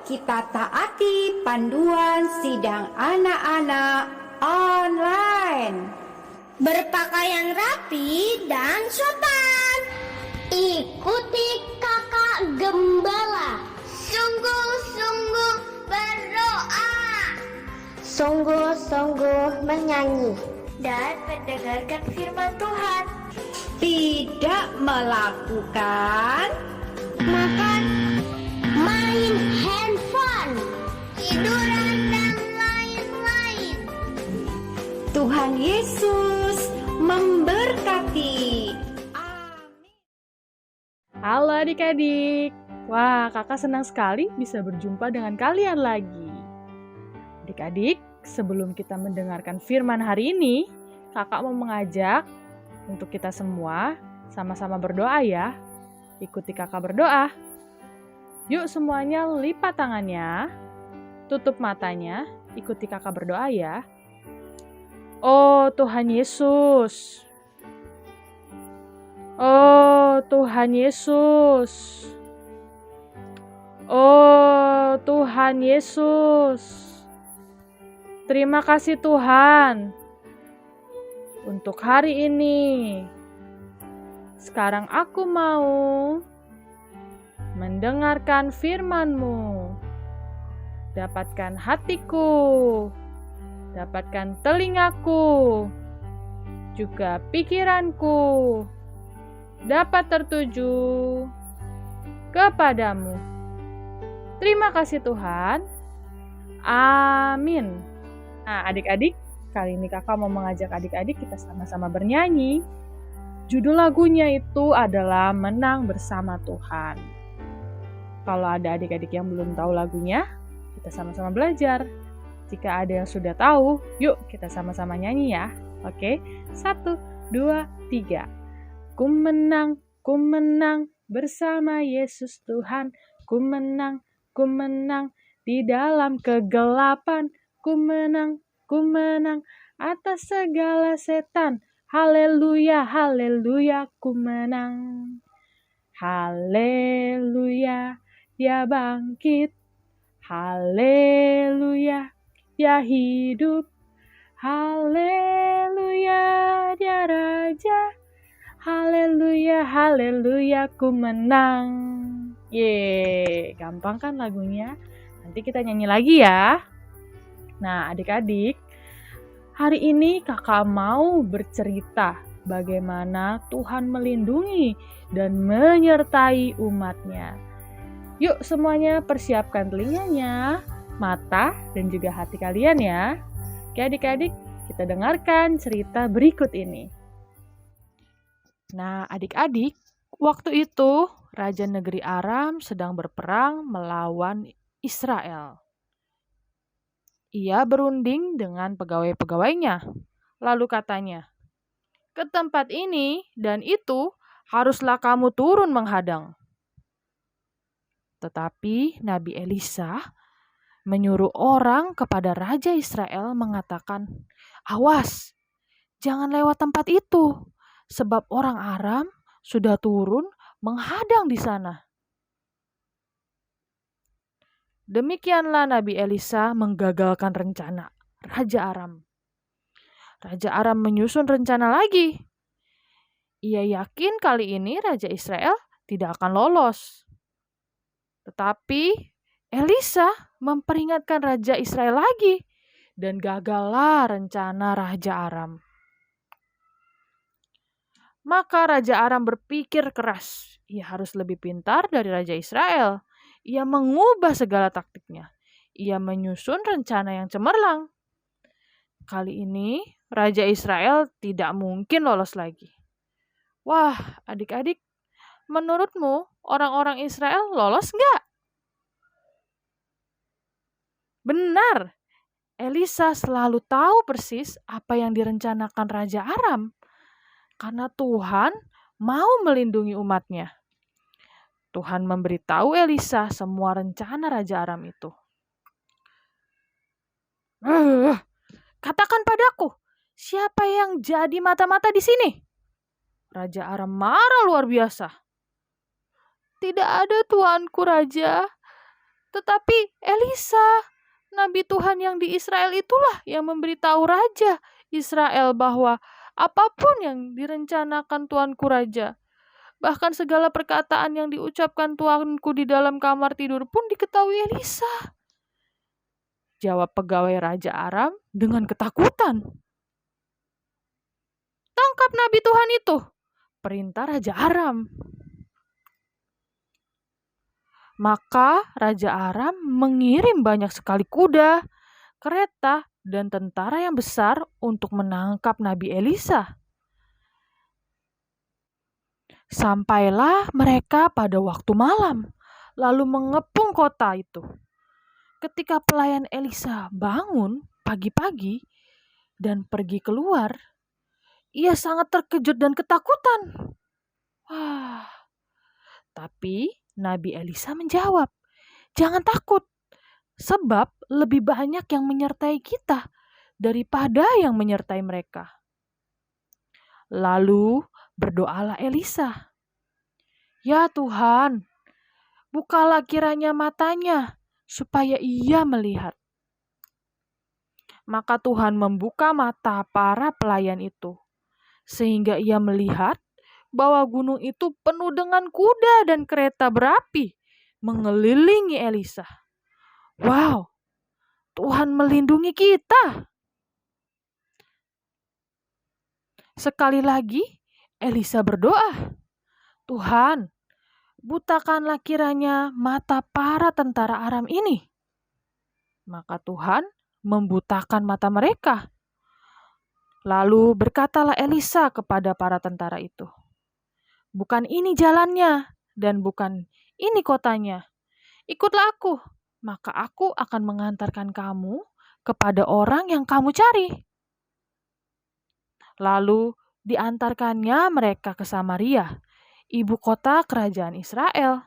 kita taati panduan sidang anak-anak online. Berpakaian rapi dan sopan. Ikuti kakak gembala. Sungguh-sungguh berdoa. Sungguh-sungguh menyanyi. Dan mendengarkan firman Tuhan. Tidak melakukan Makan, main handphone, tiduran dan lain-lain. Tuhan Yesus memberkati. Amin. Halo adik-adik. Wah, kakak senang sekali bisa berjumpa dengan kalian lagi. Adik-adik, sebelum kita mendengarkan firman hari ini, kakak mau mengajak untuk kita semua sama-sama berdoa ya. Ikuti kakak berdoa. Yuk semuanya lipat tangannya, tutup matanya, ikuti kakak berdoa ya. Oh Tuhan Yesus. Oh Tuhan Yesus. Oh Tuhan Yesus. Terima kasih Tuhan untuk hari ini. Sekarang aku mau mendengarkan firman-Mu. Dapatkan hatiku, dapatkan telingaku, juga pikiranku dapat tertuju kepadamu. Terima kasih Tuhan. Amin. Nah, adik-adik, kali ini kakak mau mengajak adik-adik kita sama-sama bernyanyi. Judul lagunya itu adalah Menang Bersama Tuhan. Kalau ada adik-adik yang belum tahu lagunya, kita sama-sama belajar. Jika ada yang sudah tahu, yuk kita sama-sama nyanyi ya. Oke, 1, 2, 3. Ku menang bersama Yesus Tuhan. Ku menang di dalam kegelapan. Ku menang atas segala setan. Haleluya, haleluya, ku menang. Haleluya, dia bangkit. Haleluya, dia hidup. Haleluya, dia raja. Haleluya, haleluya, ku menang. Yeay, gampang kan lagunya? Nanti kita nyanyi lagi ya. Nah, adik-adik, hari ini kakak mau bercerita bagaimana Tuhan melindungi dan menyertai umatnya. Yuk semuanya persiapkan telinganya, mata, dan juga hati kalian ya. Oke adik-adik, kita dengarkan cerita berikut ini. Nah adik-adik, waktu itu Raja Negeri Aram sedang berperang melawan Israel. Ia berunding dengan pegawai-pegawainya. Lalu katanya, "Ke tempat ini dan itu haruslah kamu turun menghadang." Tetapi Nabi Elisa menyuruh orang kepada Raja Israel mengatakan, "Awas, jangan lewat tempat itu, sebab orang Aram sudah turun menghadang di sana." Demikianlah Nabi Elisa menggagalkan rencana Raja Aram. Raja Aram menyusun rencana lagi. Ia yakin kali ini Raja Israel tidak akan lolos. Tetapi Elisa memperingatkan Raja Israel lagi dan gagallah rencana Raja Aram. Maka Raja Aram berpikir keras, ia harus lebih pintar dari Raja Israel. Ia mengubah segala taktiknya. Ia menyusun rencana yang cemerlang. Kali ini Raja Israel tidak mungkin lolos lagi. Wah, adik-adik, menurutmu orang-orang Israel lolos nggak? Benar, Elisa selalu tahu persis apa yang direncanakan Raja Aram. Karena Tuhan mau melindungi umatnya. Tuhan memberitahu Elisa semua rencana Raja Aram itu. Katakan padaku, siapa yang jadi mata-mata di sini? Raja Aram marah luar biasa. Tidak ada tuanku Raja. Tetapi Elisa, nabi Tuhan yang di Israel itulah yang memberitahu Raja Israel bahwa apapun yang direncanakan tuanku Raja, bahkan segala perkataan yang diucapkan tuanku di dalam kamar tidur pun diketahui Elisa. Jawab pegawai Raja Aram dengan ketakutan. Tangkap nabi Tuhan itu, perintah Raja Aram. Maka Raja Aram mengirim banyak sekali kuda, kereta, dan tentara yang besar untuk menangkap Nabi Elisa. Sampailah mereka pada waktu malam, lalu mengepung kota itu. Ketika pelayan Elisa bangun pagi-pagi dan pergi keluar, ia sangat terkejut dan ketakutan. Tapi Nabi Elisa menjawab, "Jangan takut, sebab lebih banyak yang menyertai kita daripada yang menyertai mereka." Lalu berdoalah Elisa, "Ya Tuhan, bukalah kiranya matanya supaya ia melihat." Maka Tuhan membuka mata para pelayan itu, sehingga ia melihat bahwa gunung itu penuh dengan kuda dan kereta berapi mengelilingi Elisa. Wow, Tuhan melindungi kita. Sekali lagi Elisa berdoa, "Tuhan, butakanlah kiranya mata para tentara Aram ini." Maka Tuhan membutakan mata mereka. Lalu berkatalah Elisa kepada para tentara itu, "Bukan ini jalannya dan bukan ini kotanya. Ikutlah aku, maka aku akan mengantarkan kamu kepada orang yang kamu cari." Lalu diantarkannya mereka ke Samaria, ibu kota kerajaan Israel.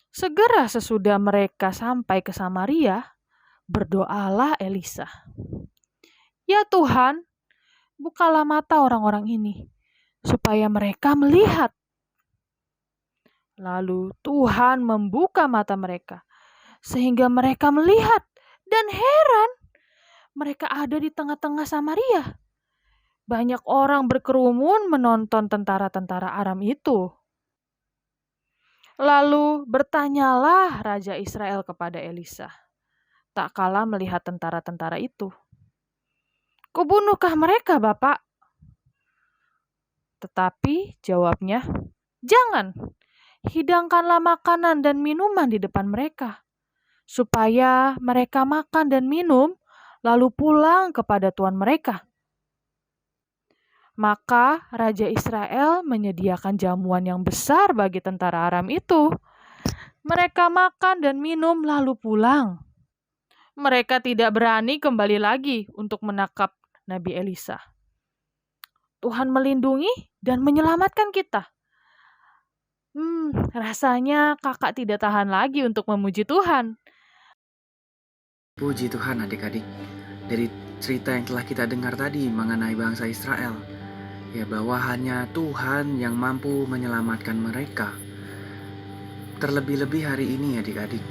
Segera sesudah mereka sampai ke Samaria, berdoalah Elisa, "Ya Tuhan, bukalah mata orang-orang ini, supaya mereka melihat." Lalu Tuhan membuka mata mereka, sehingga mereka melihat dan heran. Mereka ada di tengah-tengah Samaria. Banyak orang berkerumun menonton tentara-tentara Aram itu. Lalu bertanyalah Raja Israel kepada Elisa, tak kala melihat tentara-tentara itu, "Kubunuhkah mereka, Bapak?" Tetapi jawabnya, "Jangan, hidangkanlah makanan dan minuman di depan mereka, supaya mereka makan dan minum, lalu pulang kepada tuan mereka." Maka Raja Israel menyediakan jamuan yang besar bagi tentara Aram itu. Mereka makan dan minum lalu pulang. Mereka tidak berani kembali lagi untuk menangkap Nabi Elisa. Tuhan melindungi dan menyelamatkan kita. Rasanya kakak tidak tahan lagi untuk memuji Tuhan. Puji Tuhan adik-adik, dari cerita yang telah kita dengar tadi mengenai bangsa Israel, ya bahwa hanya Tuhan yang mampu menyelamatkan mereka. Terlebih-lebih hari ini adik-adik,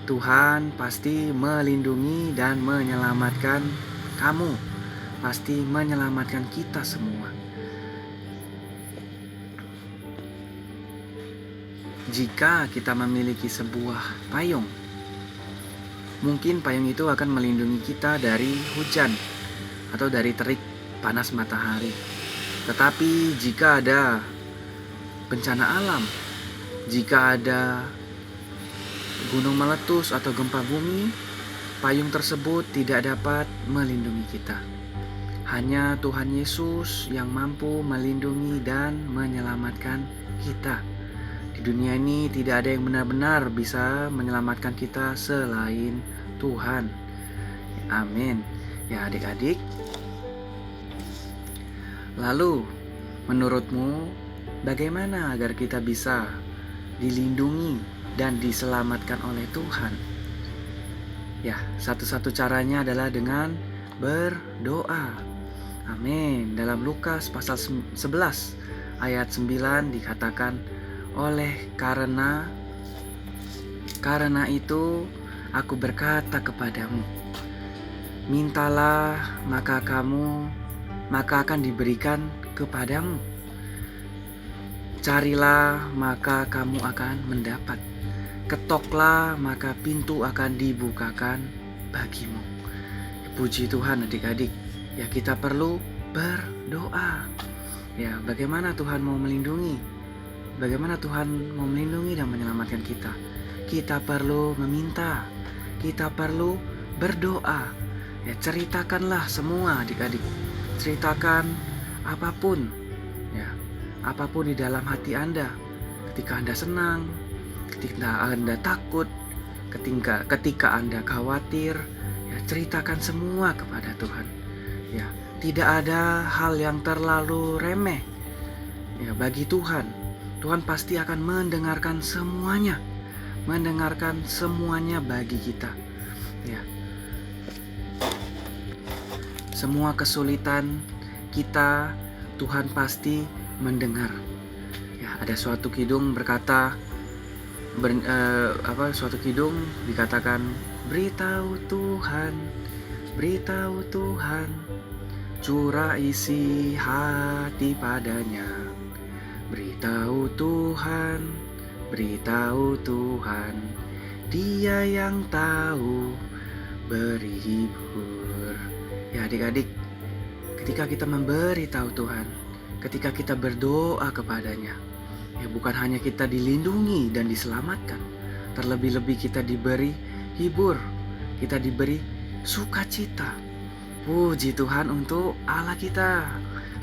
Tuhan pasti melindungi dan menyelamatkan kamu, pasti menyelamatkan kita semua. Jika kita memiliki sebuah payung, mungkin payung itu akan melindungi kita dari hujan atau dari terik panas matahari. Tetapi jika ada bencana alam, jika ada gunung meletus atau gempa bumi, payung tersebut tidak dapat melindungi kita. Hanya Tuhan Yesus yang mampu melindungi dan menyelamatkan kita. Di dunia ini tidak ada yang benar-benar bisa menyelamatkan kita selain Tuhan. Amin. Ya adik-adik. Lalu, menurutmu bagaimana agar kita bisa dilindungi dan diselamatkan oleh Tuhan? Ya, satu-satu caranya adalah dengan berdoa. Amin. Dalam Lukas pasal 11 ayat 9 dikatakan, oleh karena Karena itu, aku berkata kepadamu, mintalah maka akan diberikan kepadamu. Carilah maka kamu akan mendapat. Ketoklah maka pintu akan dibukakan bagimu. Puji Tuhan adik-adik. Ya, kita perlu berdoa. Ya, bagaimana Tuhan mau melindungi? Bagaimana Tuhan mau melindungi dan menyelamatkan kita? Kita perlu meminta. Kita perlu berdoa. Ya, ceritakanlah semua adik-adik. Ceritakan apapun. Ya, apapun di dalam hati Anda. Ketika Anda senang, ketika Anda takut, ketika Anda khawatir, ya, ceritakan semua kepada Tuhan. Ya, tidak ada hal yang terlalu remeh. Ya, bagi Tuhan, Tuhan pasti akan mendengarkan semuanya. Mendengarkan semuanya bagi kita. Ya. Semua kesulitan kita, Tuhan pasti mendengar. Ya, ada suatu kidung berkata, suatu kidung dikatakan, beritahu Tuhan, curah isi hati padanya. Beritahu Tuhan, Dia yang tahu beri hibur. Ya adik-adik, ketika kita memberitahu Tuhan, ketika kita berdoa kepadanya, ya bukan hanya kita dilindungi dan diselamatkan, terlebih-lebih kita diberi hibur, kita diberi sukacita. Puji Tuhan untuk Allah kita.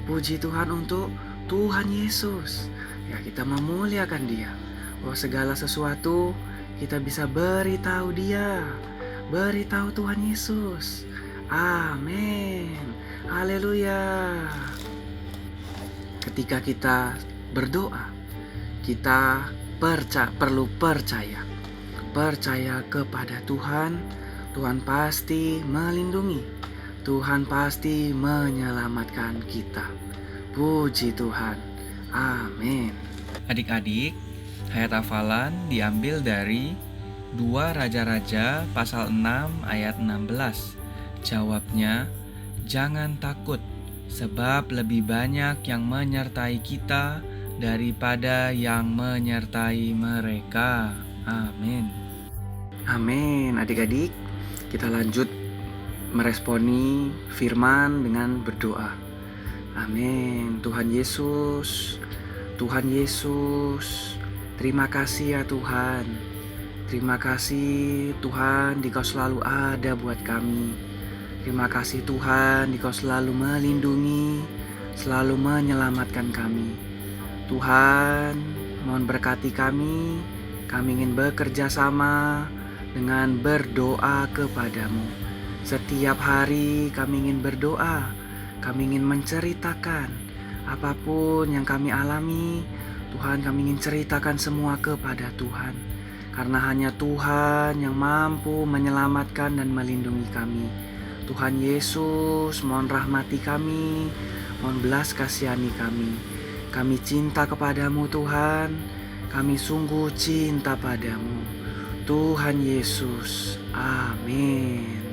Puji Tuhan untuk Tuhan Yesus. Ya, kita memuliakan Dia. Bahwa segala sesuatu kita bisa beritahu Dia. Beritahu Tuhan Yesus. Amin. Haleluya. Ketika kita berdoa, kita perlu percaya kepada Tuhan. Tuhan pasti melindungi, Tuhan pasti menyelamatkan kita. Puji Tuhan, amin. Adik-adik, ayat hafalan diambil dari 2 Raja-Raja pasal 6 ayat 16. Jawabnya, jangan takut, sebab lebih banyak yang menyertai kita daripada yang menyertai mereka. Amin. Amin. Adik-adik, kita lanjut meresponi firman dengan berdoa. Amin. Tuhan Yesus, terima kasih ya Tuhan. Terima kasih Tuhan, Dikau selalu ada buat kami. Terima kasih Tuhan, Dikau selalu melindungi, selalu menyelamatkan kami. Tuhan, mohon berkati kami. Kami ingin bekerja sama dengan berdoa kepadamu. Setiap hari kami ingin berdoa. Kami ingin menceritakan apapun yang kami alami. Tuhan, kami ingin ceritakan semua kepada Tuhan. Karena hanya Tuhan yang mampu menyelamatkan dan melindungi kami. Tuhan Yesus, mohon rahmati kami. Mohon belas kasihani kami. Kami cinta kepadamu Tuhan. Kami sungguh cinta padamu Tuhan Yesus. Amin.